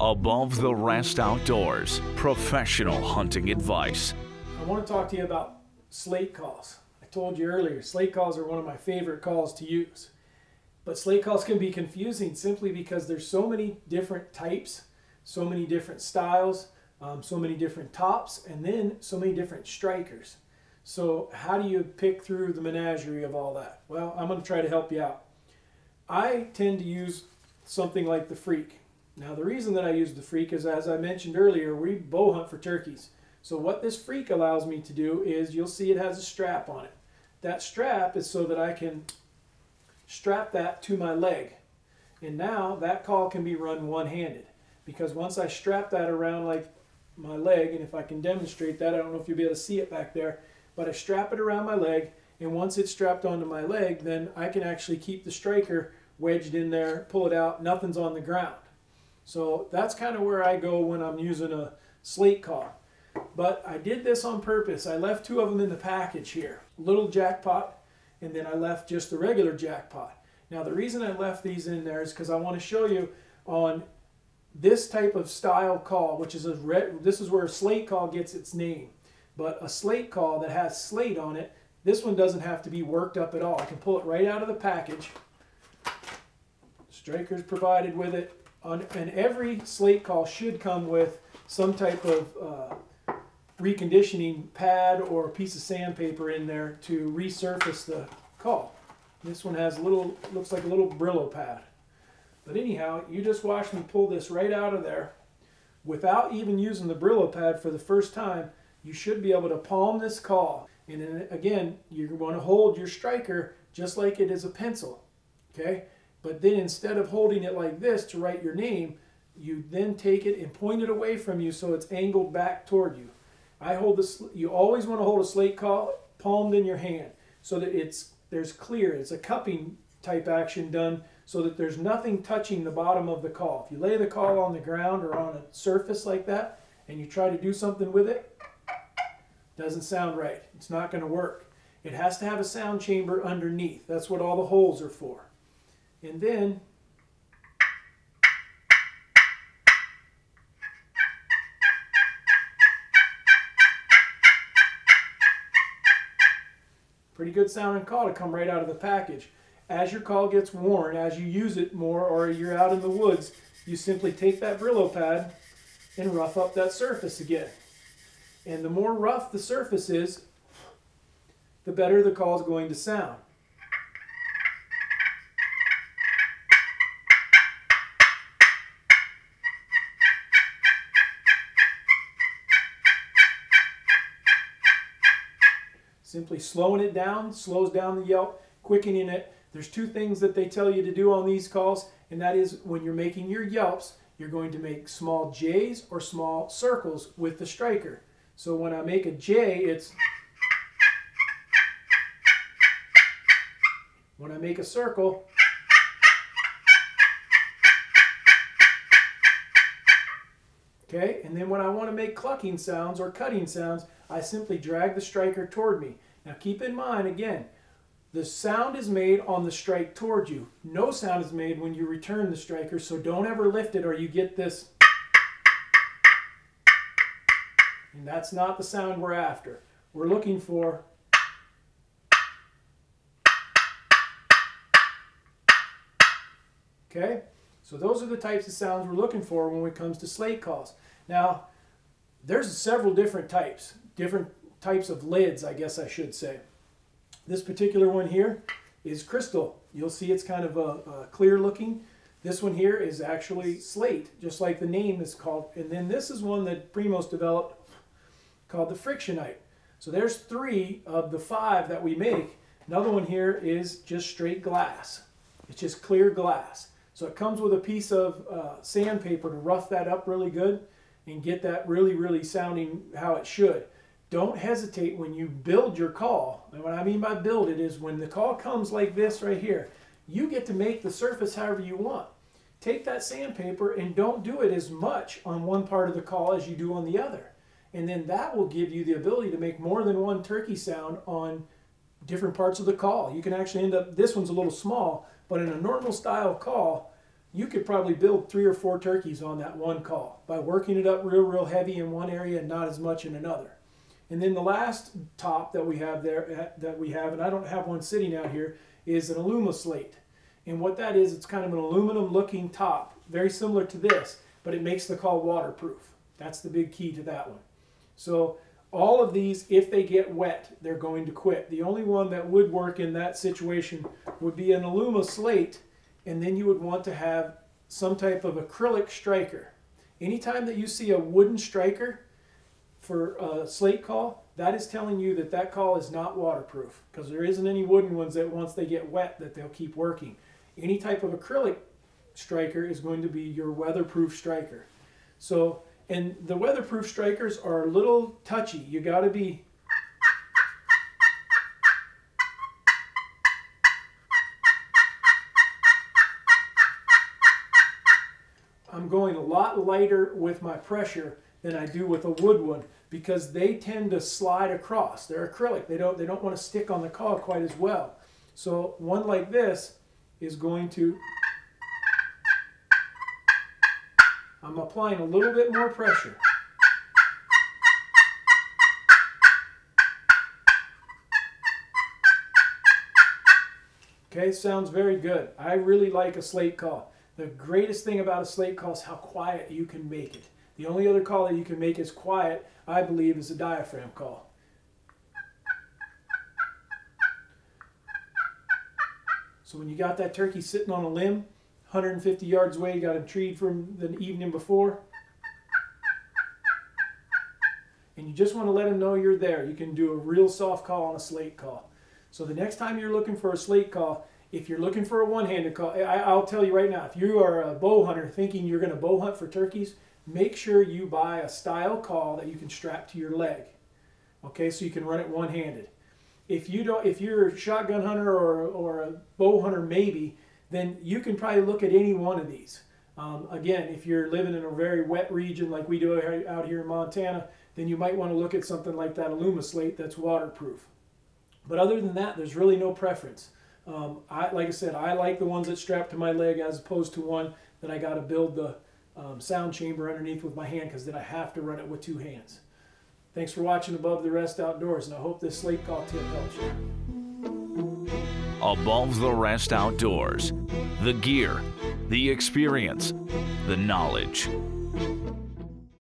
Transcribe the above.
Above the Rest Outdoors, professional hunting advice. I want to talk to you about slate calls. I told you earlier, slate calls are one of my favorite calls to use. But slate calls can be confusing simply because there's so many different types, so many different styles, so many different tops, and then so many different strikers. So how do you pick through the menagerie of all that? Well, I'm going to try to help you out. I tend to use something like the Freak. Now the reason that I use the Freak is, as I mentioned earlier, we bow hunt for turkeys. So what this Freak allows me to do is, you'll see it has a strap on it. That strap is so that I can strap that to my leg. And now that call can be run one-handed, because once I strap that around like my leg, and if I can demonstrate that, I don't know if you'll be able to see it back there, but I strap it around my leg, and once it's strapped onto my leg, then I can actually keep the striker wedged in there, pull it out, nothing's on the ground. So that's kind of where I go when I'm using a slate call. But I did this on purpose. I left two of them in the package here. Little jackpot, and then I left just the regular jackpot. Now the reason I left these in there is because I want to show you on this type of style call, which is this is where a slate call gets its name. But a slate call that has slate on it, this one doesn't have to be worked up at all. I can pull it right out of the package. Striker's provided with it. And every slate call should come with some type of reconditioning pad or a piece of sandpaper in there to resurface the call. This one has a little, looks like a little Brillo pad. But anyhow, you just watch me pull this right out of there. Without even using the Brillo pad for the first time, you should be able to palm this call. And then again, you want to hold your striker just like it is a pencil. Okay? But then instead of holding it like this to write your name, you then take it and point it away from you so it's angled back toward you. I hold this. You always want to hold a slate call palmed in your hand so that there's clear. It's a cupping type action done so that there's nothing touching the bottom of the call. If you lay the call on the ground or on a surface like that and you try to do something with it, it doesn't sound right. It's not going to work. It has to have a sound chamber underneath. That's what all the holes are for. And then pretty good sounding call to come right out of the package. As your call gets worn, as you use it more or you're out in the woods, you simply take that Brillo pad and rough up that surface again. And the more rough the surface is, the better the call is going to sound. Simply slowing it down slows down the yelp, quickening it. There's two things that they tell you to do on these calls, and that is when you're making your yelps, you're going to make small J's or small circles with the striker. So when I make a J, it's... When I make a circle, okay, and then when I want to make clucking sounds or cutting sounds, I simply drag the striker toward me. Now keep in mind, again, the sound is made on the strike toward you. No sound is made when you return the striker, so don't ever lift it or you get this. And that's not the sound we're after. We're looking for okay? So those are the types of sounds we're looking for when it comes to slate calls. Now, there's several different types of lids, I guess I should say. This particular one here is crystal. You'll see it's kind of a clear looking. This one here is actually slate, just like the name is called. And then this is one that Primos developed called the Frictionite. So there's 3 of the 5 that we make. Another one here is just straight glass. It's just clear glass. So it comes with a piece of sandpaper to rough that up really good and get that really sounding how it should. Don't hesitate when you build your call. And what I mean by build it is when the call comes like this right here, you get to make the surface however you want. Take that sandpaper and don't do it as much on one part of the call as you do on the other. And then that will give you the ability to make more than one turkey sound on different parts of the call. You can actually end up, this one's a little small, but in a normal style call, you could probably build 3 or 4 turkeys on that one call by working it up real heavy in one area and not as much in another. And then the last top that we have there, and I don't have one sitting out here, is an Primos Slate. And what that is, it's kind of an aluminum looking top, very similar to this, but it makes the call waterproof. That's the big key to that one. So all of these, if they get wet, they're going to quit. The only one that would work in that situation would be an Primos Slate, and then you would want to have some type of acrylic striker. Anytime that you see a wooden striker for a slate call, that is telling you that that call is not waterproof, because there isn't any wooden ones that once they get wet that they'll keep working. Any type of acrylic striker is going to be your weatherproof striker. So, and the weatherproof strikers are a little touchy. You got to be I'm going a lot lighter with my pressure than I do with a wood one, because they tend to slide across. They're acrylic. They don't want to stick on the call quite as well. So one like this is going to, I'm applying a little bit more pressure. Okay, sounds very good. I really like a slate call. The greatest thing about a slate call is how quiet you can make it. The only other call that you can make as quiet, I believe, is a diaphragm call. So when you got that turkey sitting on a limb, 150 yards away, you got him treed from the evening before, and you just want to let him know you're there, you can do a real soft call on a slate call. So the next time you're looking for a slate call, if you're looking for a one-handed call, I'll tell you right now, if you are a bow hunter thinking you're going to bow hunt for turkeys, make sure you buy a style call that you can strap to your leg. Okay, so you can run it one-handed. If you're a shotgun hunter or a bow hunter maybe, then you can probably look at any one of these. Again, if you're living in a very wet region like we do out here in Montana, then you might want to look at something like that Primos Slate that's waterproof. But other than that, there's really no preference. Like I said, I like the ones that strap to my leg as opposed to one that I got to build the sound chamber underneath with my hand, because then I have to run it with 2 hands. Thanks for watching Above the Rest Outdoors, and I hope this slate call tip helps you. Above the Rest Outdoors. The gear, the experience, the knowledge.